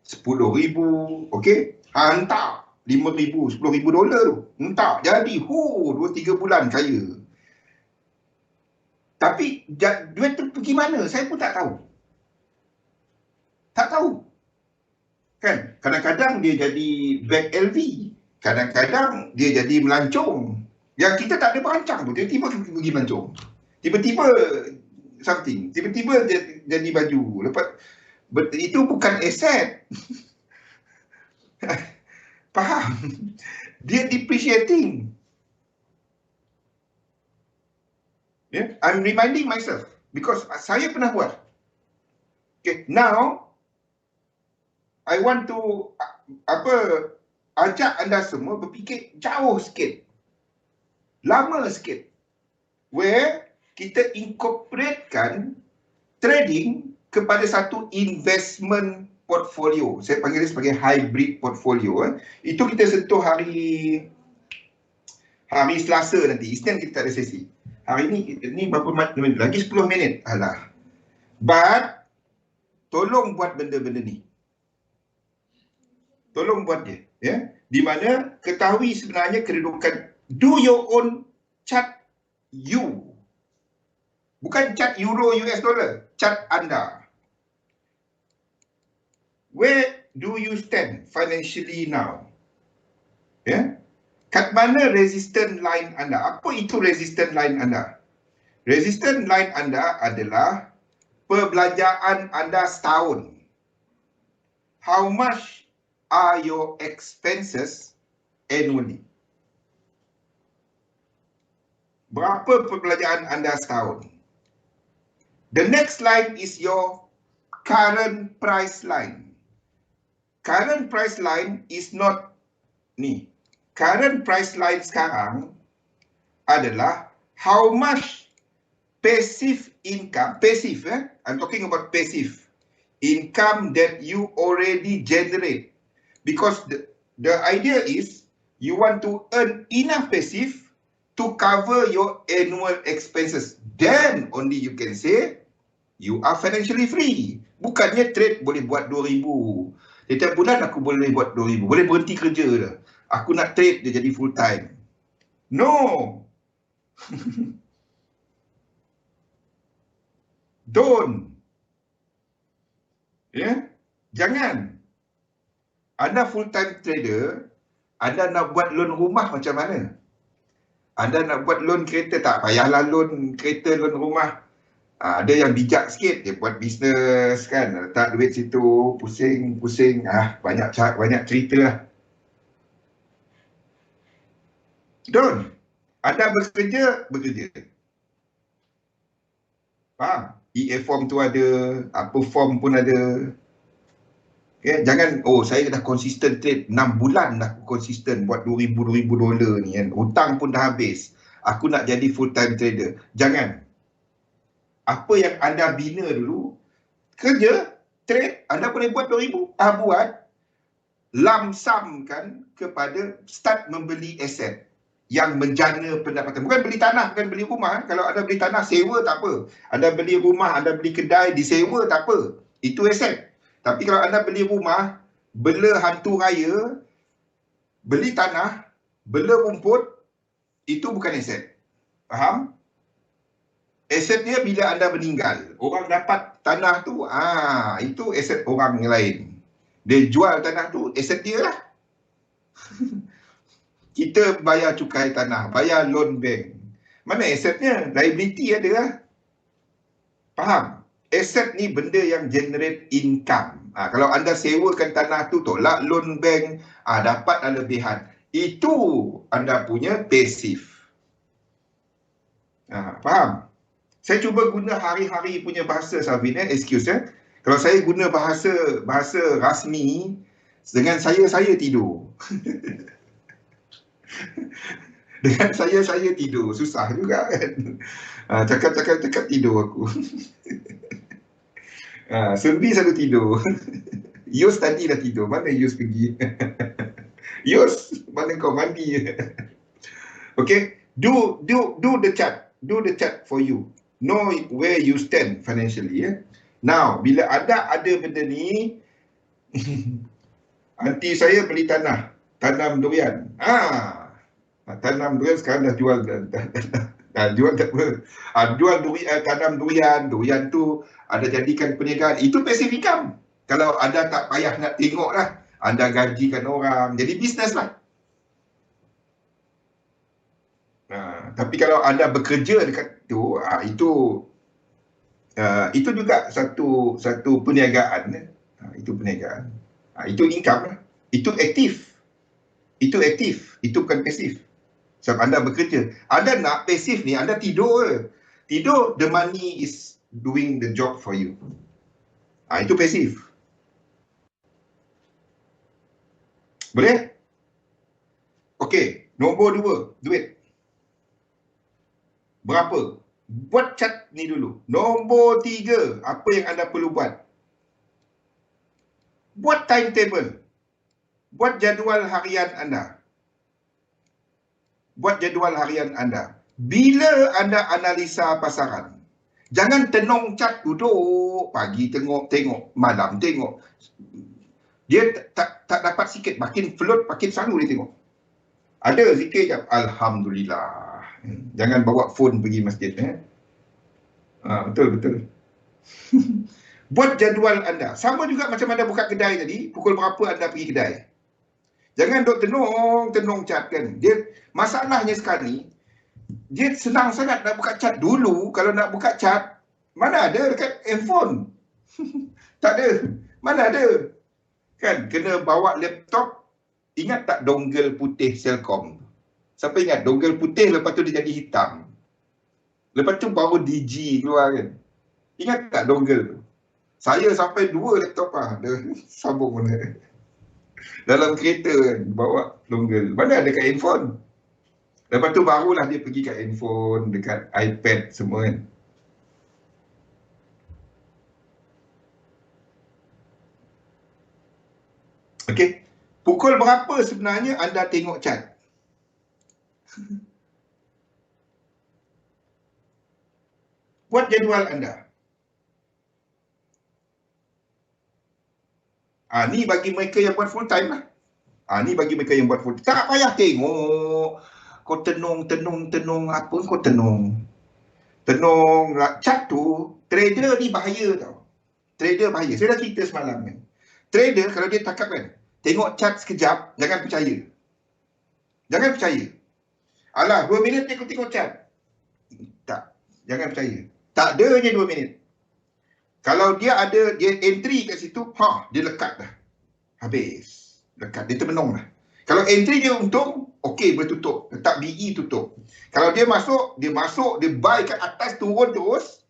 10,000, okey? Hantar 5,000, 10,000 dolar tu. Hantar jadi 2-3 bulan kaya. Tapi duit tu pergi mana? Saya pun tak tahu. Tak tahu. Kan? Kadang-kadang dia jadi beg LV. Kadang-kadang dia jadi melancong. Yang kita tak ada berancang tu, tiba-tiba pergi melancong. Tiba-tiba something. Tiba-tiba jadi baju. Lepas, itu bukan aset. Faham? Dia depreciating. Yeah? I'm reminding myself. Because saya pernah buat. Okay, now, I want to ajak anda semua berfikir jauh sikit. Lama sikit. Where kita incorporatekan trading kepada satu investment portfolio. Saya panggil dia sebagai hybrid portfolio. Itu kita sentuh hari Selasa nanti. Isnin kita tak ada sesi. Hari ni berapa minit? Lagi 10 minit. Alah. But, tolong buat benda-benda ni. Tolong buat dia. Ya? Di mana ketahui sebenarnya kedudukan. Do your own chart you. Bukan chart euro US dollar. Chart anda. Where do you stand financially now? Ya? Kat mana resistance line anda? Apa itu resistance line anda? Resistance line anda adalah perbelanjaan anda setahun. How much are your expenses annually? Berapa perbelanjaan anda setahun? The next line is your current price line. Current price line is not ni. Current price line sekarang adalah how much passive income, I'm talking about passive income that you already generate. Because the idea is you want to earn enough passive to cover your annual expenses. Then only you can say you are financially free. Bukannya trade boleh buat 2,000. Setiap bulan aku boleh buat 2,000. Boleh berhenti kerja dah. Aku nak trade dia jadi full time. No. Don't. Ya? Jangan. Anda full time trader, anda nak buat loan rumah macam mana? Anda nak buat loan kereta, tak payahlah loan kereta, loan rumah. Ada yang bijak sikit, dia buat bisnes kan, letak duit situ, pusing-pusing, banyak cerita lah. Don't. Anda bekerja. Faham? EA form tu ada, apa form pun ada. Okay? Jangan, saya dah konsisten trade 6 bulan dah aku konsisten buat 2,000 dolar ni kan. Hutang pun dah habis. Aku nak jadi full time trader. Jangan. Apa yang anda bina dulu, kerja, trade, anda boleh buat 2,000, buat, lamsamkan kepada start membeli aset yang menjana pendapatan. Bukan beli tanah, bukan beli rumah. Kalau anda beli tanah, sewa tak apa. Anda beli rumah, anda beli kedai, disewa tak apa. Itu aset. Tapi kalau anda beli rumah, bela hantu raya, beli tanah, bela rumput, itu bukan aset. Faham? Aset dia bila anda meninggal, orang dapat tanah tu, itu aset orang yang lain. Dia jual tanah tu, aset dia lah. Kita bayar cukai tanah, bayar loan bank. Mana asetnya? Liability ada lah. Faham? Aset ni benda yang generate income. Kalau anda sewakan tanah tu, tolak loan bank, dapat lebihan. Itu anda punya passive. Faham? Saya cuba guna hari-hari punya bahasa, Salvin, excuse ya. Kalau saya guna bahasa rasmi, dengan saya tidur. Dengan saya tidur. Susah juga kan. Cakap tidur aku. Selvi selalu tidur. Yus tadi dah tidur. Mana Yus pergi? Yus, mana kau mandi? Okay, do the chart. Do the chart for you. Know where you stand financially. Now, bila ada benda ni, aunty saya beli tanah, tanam durian. Tanam durian sekarang dah jual. Jual tak apa. Jual durian, tanam durian tu ada jadikan perniagaan. Itu passive income. Kalau anda tak payah nak tengok lah, anda gajikan orang, jadi bisnes lah. Tapi kalau anda bekerja dekat tu, itu juga satu perniagaan. Itu perniagaan. Itu income lah. Itu aktif. Itu aktif. Itu bukan pasif. Sebab anda bekerja. Anda nak pasif ni, anda tidur. Tidur, the money is doing the job for you. Itu pasif. Boleh? Okey, nombor 2, duit. Berapa? Buat cat ni dulu. Nombor 3, apa yang anda perlu buat? Buat timetable. Buat jadual harian anda. Buat jadual harian anda. Bila anda analisa pasaran, jangan tenung cat duduk, pagi tengok, malam tengok. Dia tak dapat sikit, makin float, makin selalu dia tengok. Ada zikir je, Alhamdulillah. Jangan bawa phone pergi masjid. Betul. Buat jadual anda. Sama juga macam anda buka kedai tadi, pukul berapa anda pergi kedai. Jangan duk tenung cat kan. Masalahnya sekarang ni, dia senang sangat nak buka cat. Dulu kalau nak buka cat, mana ada dekat handphone. Tak ada. Mana ada. Kan, kena bawa laptop. Ingat tak dongle putih Celcom? Siapa ingat? Dongle putih, lepas tu dia jadi hitam. Lepas tu baru DG keluar kan. Ingat tak dongle tu? Saya sampai 2 laptop dia sambung mana. Dalam kereta kan, bawa dongle. Mana ada kat handphone? Lepas tu barulah dia pergi kat handphone, dekat iPad semua kan. Okey. Pukul berapa sebenarnya anda tengok cat? Buat jadual anda. Ni bagi mereka yang buat full time lah. Ni bagi mereka yang buat full time. Tak payah tengok. Kau tenung, apa kau tenung. Tenung cat tu, trader ni bahaya tau. Trader bahaya. Saya dah cerita semalam kan. Trader kalau dia cakap kan, tengok cat sekejap, jangan percaya. Jangan percaya. Alah, 2 minit dia tengok cat. Tak, jangan percaya. Tak adanya 2 minit. Kalau dia entry kat situ, dia lekat dah. Habis. Lekat, dia termenung dah. Kalau entry dia untung, okey, boleh tutup. Letak BE tutup. Kalau dia masuk, dia buy kat atas, turun terus,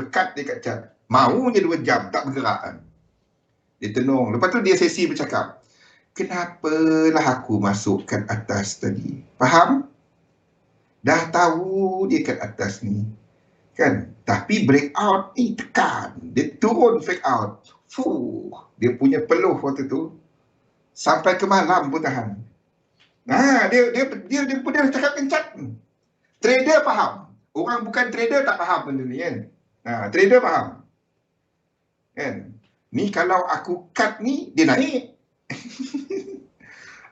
lekat dia kat cat. Maunya 2 jam, tak bergerak kan. Dia tenung. Lepas tu dia sesi bercakap. Kenapalah aku masuk kat atas tadi? Faham? Dah tahu dia kat atas ni. Kan? Tapi breakout ni tekan. Dia turun fake out. Dia punya peluh waktu tu. Sampai ke malam pun tahan. Dia cakap kencat. Trader faham. Orang bukan trader tak faham benda ni kan. Trader faham. Kan? Ni kalau aku cut ni, dia naik.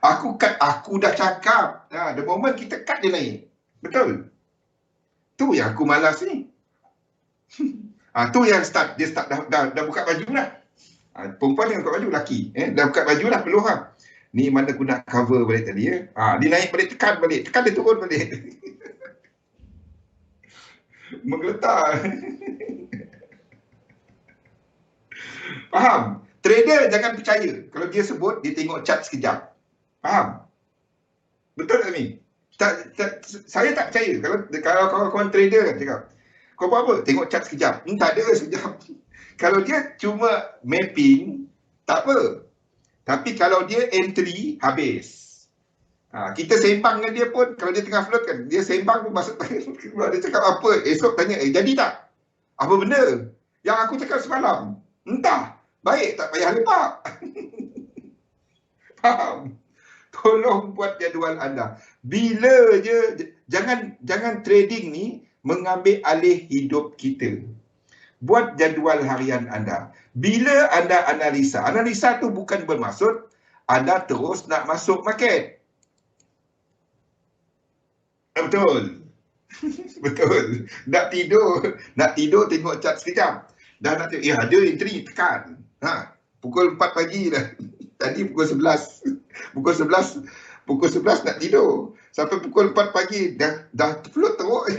Aku cut, aku dah cakap. The moment kita cut, dia naik. Betul? Tu yang aku malas ni. Tu yang dia start dah buka baju dah. Perempuan yang buka baju, lelaki. Dah buka baju dah, peluh lah. Ni mana aku nak cover balik tadi. Dia naik balik, tekan balik. Tekan dia turun balik. Menggeletar. Faham? Trader jangan percaya. Kalau dia sebut, dia tengok chart sekejap. Faham? Betul tak ni? Saya tak percaya. Kalau kawan-kawan trader kan cakap, kau buat apa? Tengok chart sekejap. Tak ada sekejap. Kalau dia cuma mapping, tak apa. Tapi kalau dia entry, habis. Kita sembang dengan dia pun, kalau dia tengah float kan, dia sembang pun masuk dia cakap apa, esok tanya, jadi tak? Apa benda? Yang aku cakap semalam. Entah. Baik, tak payah lepak. Faham? Tolong buat jadual anda. Bila je, jangan trading ni mengambil alih hidup kita. Buat jadual harian anda. Bila anda analisa tu bukan bermaksud anda terus nak masuk market. Betul. Betul. Nak tidur tengok chart sekejap. Dah nak tengok, ada entry, tekan. Pukul 4 pagi dah. Tadi pukul 11. Pukul 11 nak tidur. Sampai pukul 4 pagi dah float teruk.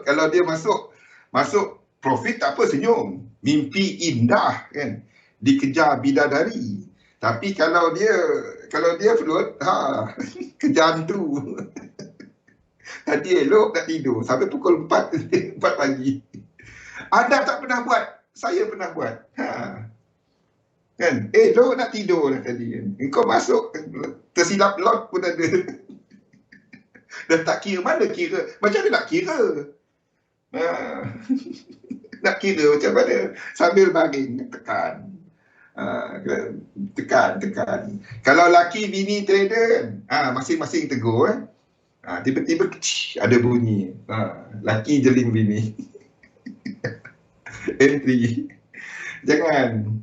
Kalau dia masuk profit tak apa, senyum. Mimpi indah kan. Dikejar bidadari. Tapi kalau dia float, kejar tu. Tadi elok nak tidur sampai pukul 4 pagi. Anda tak pernah buat, saya pernah buat. Kan? Elok nak tidur dah tadi kan. Engkau masuk tersilap lot pun ada. Dah tak kira, mana kira? Macam mana nak kira? Nak kira macam mana? Sambil baring tekan. Tekan. Kalau laki bini trader kan, masing-masing tegur tiba-tiba ada bunyi. Laki jeling bini. Entry. Jangan.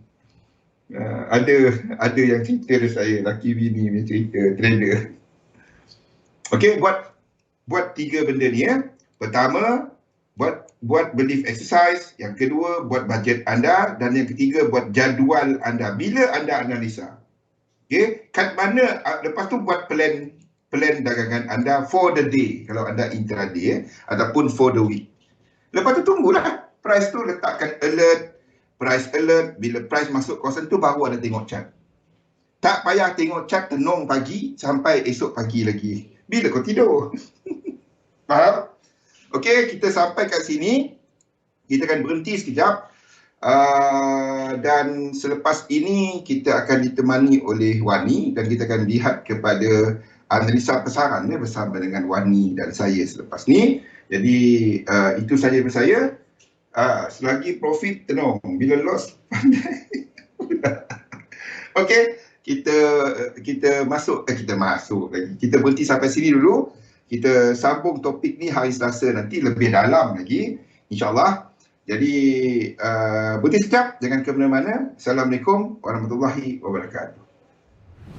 Ada yang cerita dari saya, laki bini punya cerita trader. Okey, buat 3 benda ni ya. Pertama, buat belief exercise. Yang kedua, buat budget anda. Dan yang ketiga, buat jadual anda. Bila anda analisa. Okey, kat mana, lepas tu buat plan dagangan anda for the day. Kalau anda intraday ataupun for the week. Lepas tu tunggulah. Price tu letakkan price alert. Bila price masuk kawasan tu baru anda tengok chart. Tak payah tengok chart tenung pagi sampai esok pagi lagi. Bila kau tidur? Faham? Okey, kita sampai kat sini. Kita akan berhenti sekejap. Dan selepas ini kita akan ditemani oleh Wani dan kita akan lihat kepada analisa pasaran bersama dengan Wani dan saya selepas ni. Jadi itu saja dari saya. Selagi profit tenang, bila loss pandai. Okey, kita masuk lagi. Kita berhenti sampai sini dulu. Kita sambung topik ni hari Selasa nanti lebih dalam lagi, insya-Allah. Jadi berhenti sekejap, jangan ke mana-mana. Assalamualaikum warahmatullahi wabarakatuh.